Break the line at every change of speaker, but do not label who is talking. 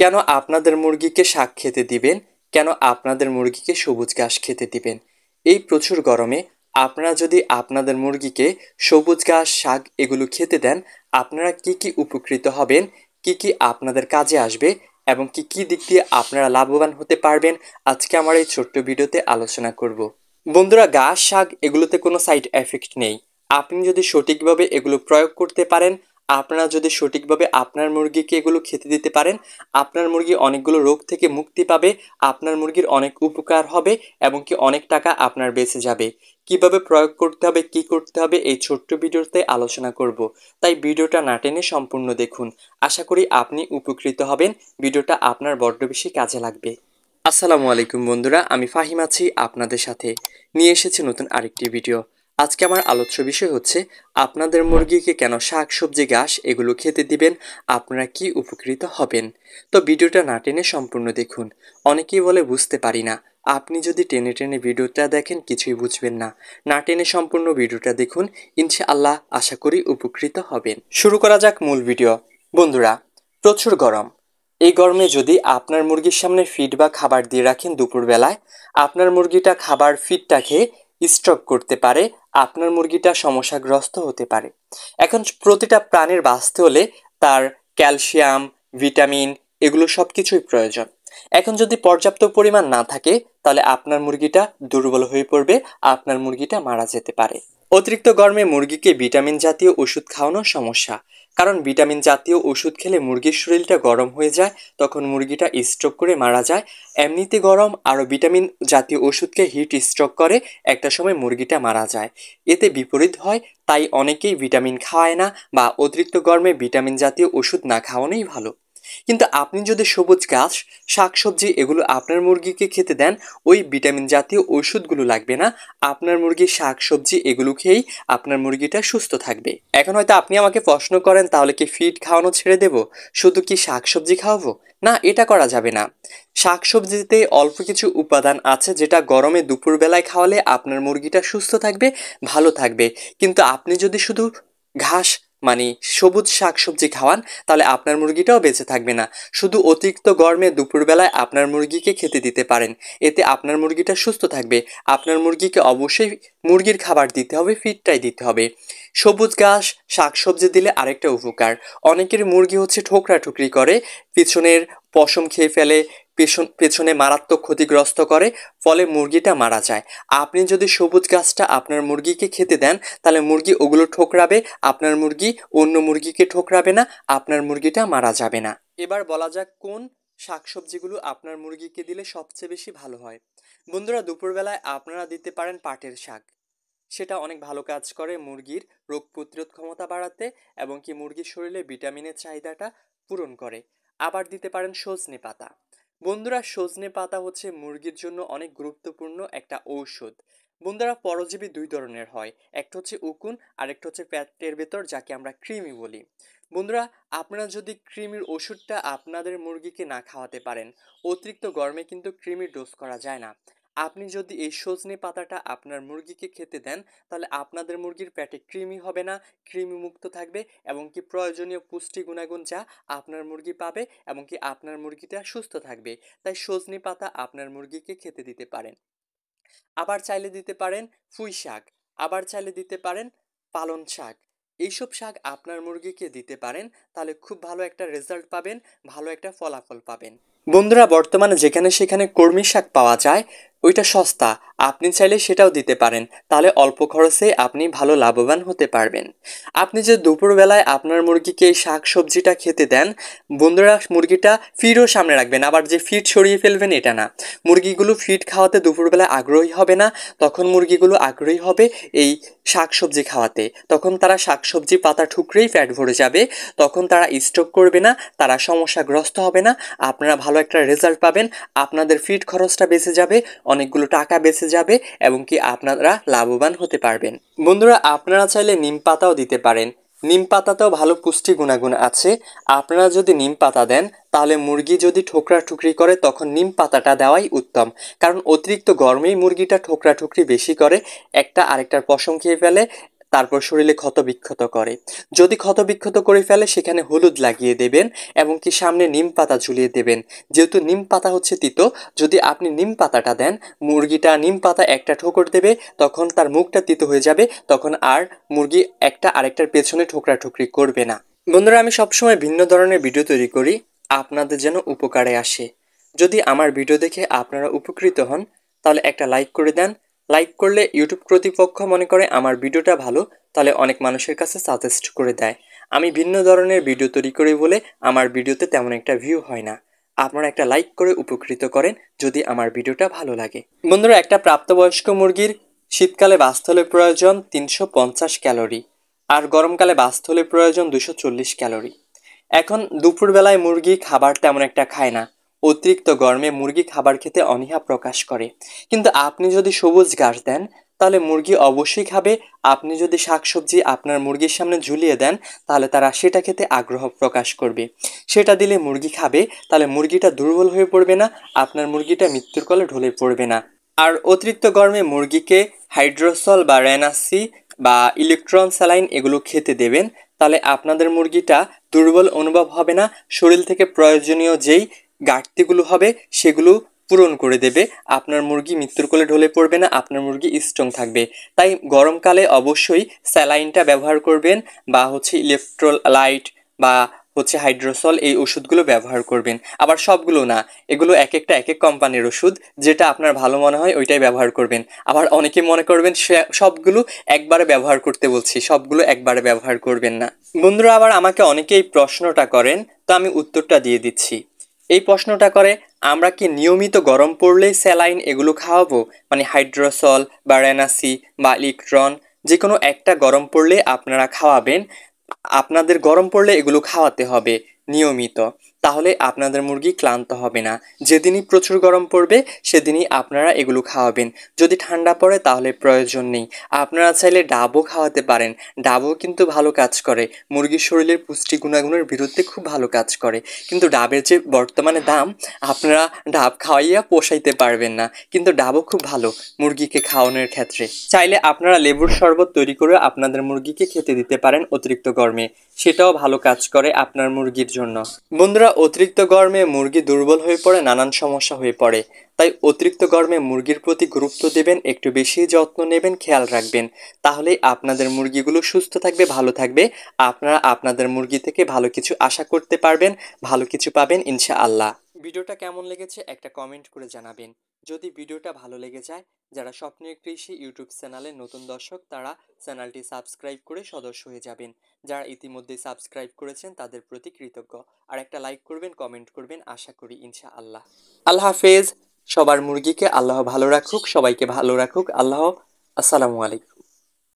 কেন আপনাদের মুরগিকে শাক খেতে দিবেন? কেন আপনাদের মুরগিকে সবুজ ঘাস খেতে দিবেন? এই প্রচুর গরমে আপনারা যদি আপনাদের মুরগিকে সবুজ ঘাস, শাক এগুলো খেতে দেন, আপনারা কি উপকৃত হবেন, কি আপনাদের কাজে আসবে এবং কি দিক দিয়ে আপনারা লাভবান হতে পারবেন, আজকে আমার এই ছোট্ট ভিডিওতে আলোচনা করব। বন্ধুরা, ঘাস, শাক এগুলোতে কোনো সাইড এফেক্ট নেই। আপনি যদি সঠিকভাবে এগুলো প্রয়োগ করতে পারেন, আপনারা যদি সঠিকভাবে আপনার মুরগিকে এগুলো খেতে দিতে পারেন, আপনার মুরগি অনেকগুলো রোগ থেকে মুক্তি পাবে, আপনার মুরগির অনেক উপকার হবে এবং অনেক টাকা আপনার বেঁচে যাবে। কিভাবে প্রয়োগ করতে হবে, কি করতে হবে, এই ছোট্ট ভিডিওতে আলোচনা করব। তাই ভিডিওটা না টেনে সম্পূর্ণ দেখুন। আশা করি আপনি উপকৃত হবেন। ভিডিওটা আপনার বড্ড বেশি কাজে লাগবে। আসসালামু আলাইকুম বন্ধুরা, আমি ফাহিম আছি আপনাদের সাথে। নিয়ে এসেছি নতুন আরেকটি ভিডিও। আজকে আমার আলোচ্য বিষয় হচ্ছে আপনাদের মুরগিকে কেন শাক, সবজি, ঘাস এগুলো খেতে দিবেন, আপনারা কি উপকৃত হবেন। তো ভিডিওটা না টেনে সম্পূর্ণ দেখুন। অনেকেই বলে বুঝতে পারি না। আপনি যদি টেনে টেনে ভিডিওটা দেখেন কিছুই বুঝবেন না। না টেনে সম্পূর্ণ ভিডিওটা দেখুন, ইনশাআল্লাহ আশা করি উপকৃত হবেন। শুরু করা যাক মূল ভিডিও। বন্ধুরা, প্রচুর গরম। এই গরমে যদি আপনার মুরগির সামনে ফিড বা খাবার দিয়ে রাখেন দুপুরবেলায়, আপনার মুরগিটা খাবার ফিডটা খেয়ে স্ট্রোক করতে পারে, আপনার মুরগিটা সমস্যাগ্রস্ত হতে পারে। এখন প্রতিটা প্রাণীর বাঁচতে হলে তার ক্যালসিয়াম, ভিটামিন এগুলো সব কিছুই প্রয়োজন। এখন যদি পর্যাপ্ত পরিমাণ না থাকে, তাহলে আপনার মুরগিটা দুর্বল হয়ে পড়বে, আপনার মুরগিটা মারা যেতে পারে। অতিরিক্ত গরমে মুরগিকে ভিটামিন জাতীয় ওষুধ খাওয়ানো সমস্যা। কারণ ভিটামিন জাতীয় ওষুধ খেলে মুরগির শরীরটা গরম হয়ে যায়, তখন মুরগিটা স্ট্রোক করে মারা যায়। এমনিতে গরম আরও ভিটামিন জাতীয় ওষুধকে হিট স্ট্রোক করে, একটা সময় মুরগিটা মারা যায়। এতে বিপরীত হয়, তাই অনেকেই ভিটামিন খাওয়ায় না বা অতিরিক্ত গরমে ভিটামিন জাতীয় ওষুধ না খাওয়ানোই ভালো। কিন্তু আপনি যদি সবুজ ঘাস, শাকসবজি এগুলো আপনার মুরগিকে খেতে দেন, ওই ভিটামিন জাতীয় ওষুধগুলো লাগবে না। আপনার মুরগির শাকসবজি এগুলো খেয়েই আপনার মুরগিটা সুস্থ থাকবে। এখন হয়তো আপনি আমাকে প্রশ্ন করেন, তাহলে কি ফিড খাওয়ানো ছেড়ে দেব, শুধু কি শাকসবজি খাওয়াবো? না, এটা করা যাবে না। শাকসবজিতে অল্প কিছু উপাদান আছে যেটা গরমে দুপুরবেলায় খাওয়ালে আপনার মুরগিটা সুস্থ থাকবে, ভালো থাকবে। কিন্তু আপনি যদি শুধু ঘাস মানে সবুজ শাকসবজি খাওয়ান, তাহলে আপনার মুরগিটাও বেঁচে থাকবে না। শুধু অতিরিক্ত গরমে দুপুরবেলায় আপনার মুরগিকে খেতে দিতে পারেন, এতে আপনার মুরগিটা সুস্থ থাকবে। আপনার মুরগিকে অবশ্যই মুরগির খাবার দিতে হবে, ফিডটাই দিতে হবে। সবুজ ঘাস, শাকসবজি দিলে আরেকটা উপকার, অনেকের মুরগি হচ্ছে ঠোকরাঠুকরি করে, পিছনের পশম খেয়ে ফেলে, পেছনে মারাত্মক ক্ষতিগ্রস্ত করে, ফলে মুরগিটা মারা যায়। আপনি যদি সবুজ ঘাসটা আপনার মুরগিকে খেতে দেন, তাহলে মুরগি ওগুলো ঠোকরাবে, আপনার মুরগি অন্য মুরগিকে ঠোকরাবে না, আপনার মুরগিটা মারা যাবে না। এবার বলা যাক কোন শাকসবজিগুলো আপনার মুরগিকে দিলে সবচেয়ে বেশি ভালো হয়। বন্ধুরা, দুপুরবেলায় আপনারা দিতে পারেন পাটের শাক। সেটা অনেক ভালো কাজ করে মুরগির রোগ প্রতিরোধ ক্ষমতা বাড়াতে এবং মুরগির শরীরে ভিটামিনের চাহিদাটা পূরণ করে। আবার দিতে পারেন সজনে পাতা। বন্ধুরা, সজনে পাতা হচ্ছে মুরগির জন্য অনেক গুরুত্বপূর্ণ একটা ঔষধ। বন্ধুরা, পরজীবী দুই ধরনের হয়, একটা হচ্ছে উকুন আর একটা হচ্ছে পেটের ভেতর, যাকে আমরা কৃমি বলি। বন্ধুরা, আপনারা যদি কৃমির ওষুধটা আপনাদের মুরগিকে না খাওয়াতে পারেন, অতিরিক্ত গরমে কিন্তু কৃমির ডোজ করা যায় না। আপনি যদি এই সজনে পাতাটা আপনার মুরগিকে খেতে দেন, তাহলে আপনাদের মুরগির পেটে কৃমি হবে না, কৃমি মুক্ত থাকবে এবং প্রয়োজনীয় পুষ্টি গুণাগুণ যা আপনার মুরগি পাবে এবং আপনার মুরগিটা সুস্থ থাকবে। তাই সজনে পাতা আপনার মুরগিকে খেতে দিতে পারেন। আবার চাইলে দিতে পারেন পুঁই শাক, আবার চাইলে দিতে পারেন পালং শাক। এইসব শাক আপনার মুরগিকে দিতে পারেন, তাহলে খুব ভালো একটা রেজাল্ট পাবেন, ভালো একটা ফলাফল পাবেন। বন্ধুরা, বর্তমানে যেখানে সেখানে কলমি শাক পাওয়া যায়, ওইটা সস্তা, আপনি চাইলে সেটাও দিতে পারেন, তাহলে অল্প খরচে আপনি ভালো লাভবান হতে পারবেন। আপনি যে দুপুরবেলায় আপনার মুরগিকে এই শাক সবজিটা খেতে দেন, বন্ধুরা মুরগিটা ফিডও সামনে রাখবেন, আবার যে ফিড সরিয়ে ফেলবেন এটা না। মুরগিগুলো ফিড খাওয়াতে দুপুরবেলায় আগ্রহী হবে না, তখন মুরগিগুলো আগ্রহী হবে এই শাক সবজি খাওয়াতে। তখন তারা শাক সবজি পাতা ঠুকরেই পেট ভরে যাবে, তখন তারা স্ট্রোক করবে না, তারা সমস্যাগ্রস্ত হবে না, আপনারা ভালো একটা রেজাল্ট পাবেন, আপনাদের ফিড খরচটা বেঁচে যাবে, অনেকগুলো টাকা বেঁচে যাবে এবং আপনারা লাভবান হতে পারবেন। বন্ধুরা, আপনারা চাইলে নিম পাতাও দিতে পারেন। নিম পাতাতেও ভালো পুষ্টি গুণাগুণ আছে। আপনারা যদি নিম পাতা দেন, তাহলে মুরগি যদি ঠোকরাঠুকরি করে, তখন নিম পাতাটা দেওয়াই উত্তম। কারণ অতিরিক্ত গরমেই মুরগিটা ঠোকরাঠুকরি বেশি করে, একটা আরেকটার পশম খেয়ে ফেলে, তারপর শরীরে ক্ষতবিক্ষত করে। যদি ক্ষতবিক্ষত করে ফেলে সেখানে হলুদ লাগিয়ে দেবেন এবং কি সামনে নিম পাতা ঝুলিয়ে দেবেন। যেহেতু নিম পাতা হচ্ছে তিতো, যদি আপনি নিম পাতাটা দেন, মুরগিটা নিম পাতা একটা ঠোকর দেবে, তখন তার মুখটা তিতো হয়ে যাবে, তখন আর মুরগি একটা আরেকটার পেছনে ঠোকরাঠুকরি করবে না। বন্ধুরা, আমি সবসময় ভিন্ন ধরনের ভিডিও তৈরি করি আপনাদের যেন উপকারে আসে। যদি আমার ভিডিও দেখে আপনারা উপকৃত হন তাহলে একটা লাইক করে দেন। লাইক করলে ইউটিউব কর্তৃপক্ষ মনে করে আমার ভিডিওটা ভালো, তাহলে অনেক মানুষের কাছে সাজেস্ট করে দেয়। আমি ভিন্ন ধরনের ভিডিও তৈরি করি বলে আমার ভিডিওতে তেমন একটা ভিউ হয় না। আপনারা একটা লাইক করে উপকৃত করেন যদি আমার ভিডিওটা ভালো লাগে। বন্ধুরা, একটা প্রাপ্তবয়স্ক মুরগির শীতকালে বাস্তলে প্রয়োজন 350 ক্যালোরি, আর গরমকালে বাস্তলে প্রয়োজন 240 ক্যালোরি। এখন দুপুরবেলায় মুরগি খাবার তেমন একটা খায় না। অতিরিক্ত গরমে মুরগি খাবার খেতে অনীহা প্রকাশ করে। কিন্তু আপনি যদি সবুজ ঘাস দেন তাহলে মুরগি অবশ্যই খাবে। আপনি যদি শাকসবজি আপনার মুরগির সামনে ঝুলিয়ে দেন তাহলে তারা সেটা খেতে আগ্রহ প্রকাশ করবে। সেটা দিলে মুরগি খাবে, তাহলে মুরগিটা দুর্বল হয়ে পড়বে না, আপনার মুরগিটা মৃত্যুর কোলে ঢলে পড়বে না। আর অতিরিক্ত গরমে মুরগিকে হাইড্রোসল বা রেনাসি বা ইলেকট্রন স্যালাইন এগুলো খেতে দেবেন। তাহলে আপনাদের মুরগিটা দুর্বল অনুভব হবে না, শরীর থেকে প্রয়োজনীয় যেই ঘাটতিগুলো হবে সেগুলো পূরণ করে দেবে। আপনার মুরগি মৃত্যুর কোলে ঢলে পড়বে না, আপনার মুরগি স্ট্রং থাকবে। তাই গরমকালে অবশ্যই স্যালাইনটা ব্যবহার করবেন, বা হচ্ছে ইলেকট্রোলাইট বা হচ্ছে হাইড্রোসল, এই ওষুধগুলো ব্যবহার করবেন। আবার সবগুলো না, এগুলো এক একটা এক এক কোম্পানির ওষুধ, যেটা আপনার ভালো মনে হয় ওইটাই ব্যবহার করবেন। আবার অনেকে মনে করবেন সবগুলো একবারে ব্যবহার করতে বলছি, সবগুলো একবারে ব্যবহার করবেন না। বন্ধুরা, আবার আমাকে অনেকেই প্রশ্নটা করেন, তো আমি উত্তরটা দিয়ে দিচ্ছি। এই প্রশ্নটা করে, আমরা কি নিয়মিত গরম পড়লেই স্যালাইন এগুলো খাওয়াবো? মানে হাইড্রোসল বা রেনাসি বা ইলেকট্রন, যে কোনো একটা গরম পড়লে আপনারা খাওয়াবেন। আপনাদের গরম পড়লে এগুলো খাওয়াতে হবে নিয়মিত, তাহলে আপনাদের মুরগি ক্লান্ত হবে না। যেদিনই প্রচুর গরম পড়বে সেদিনই আপনারা এগুলো খাওয়াবেন। যদি ঠান্ডা পড়ে তাহলে প্রয়োজন নেই। আপনারা চাইলে ডাবও খাওয়াতে পারেন, ডাবও কিন্তু ভালো কাজ করে, মুরগির শরীরের পুষ্টি গুণাগুণের বিরুদ্ধে খুব ভালো কাজ করে। কিন্তু ডাবের যে বর্তমানে দাম, আপনারা ডাব খাওয়াইয়া পোষাইতে পারবেন না, কিন্তু ডাবও খুব ভালো মুরগিকে খাওয়ানোর ক্ষেত্রে। চাইলে আপনারা লেবুর শরবত তৈরি করে আপনাদের মুরগিকে খেতে দিতে পারেন অতিরিক্ত গরমে, সেটাও ভালো কাজ করে আপনার মুরগির জন্য। বন্ধুরা, অতিরিক্ত গরমে মুরগি দুর্বল হয়ে পড়ে, নানান সমস্যা হয়ে পড়ে। তাই অতিরিক্ত গরমে মুরগির প্রতি গুরুত্ব দেবেন, একটু বেশি যত্ন নেবেন, খেয়াল রাখবেন, তাহলেই আপনাদের মুরগিগুলো সুস্থ থাকবে, ভালো থাকবে। আপনারা আপনাদের মুরগি থেকে ভালো কিছু আশা করতে পারবেন, ভালো কিছু পাবেন ইনশাআল্লাহ। ভিডিওটা কেমন লেগেছে একটা কমেন্ট করে জানাবেন। যদি ভিডিওটা ভালো লেগে যায়, যারা স্বপ্নের কৃষি ইউটিউব চ্যানেলে নতুন দর্শক তারা চ্যানেলটি সাবস্ক্রাইব করে সদস্য হয়ে যাবেন। যারা ইতিমধ্যে সাবস্ক্রাইব করেছেন তাদের প্রতি কৃতজ্ঞ। আর একটা লাইক করবেন, কমেন্ট করবেন, আশা করি ইনশাআল্লাহ। আল্লাহ হাফেজ। সবার মুরগিকে আল্লাহ ভালো রাখুক, সবাইকে ভালো রাখুক আল্লাহ। আসসালামু আলাইকুম।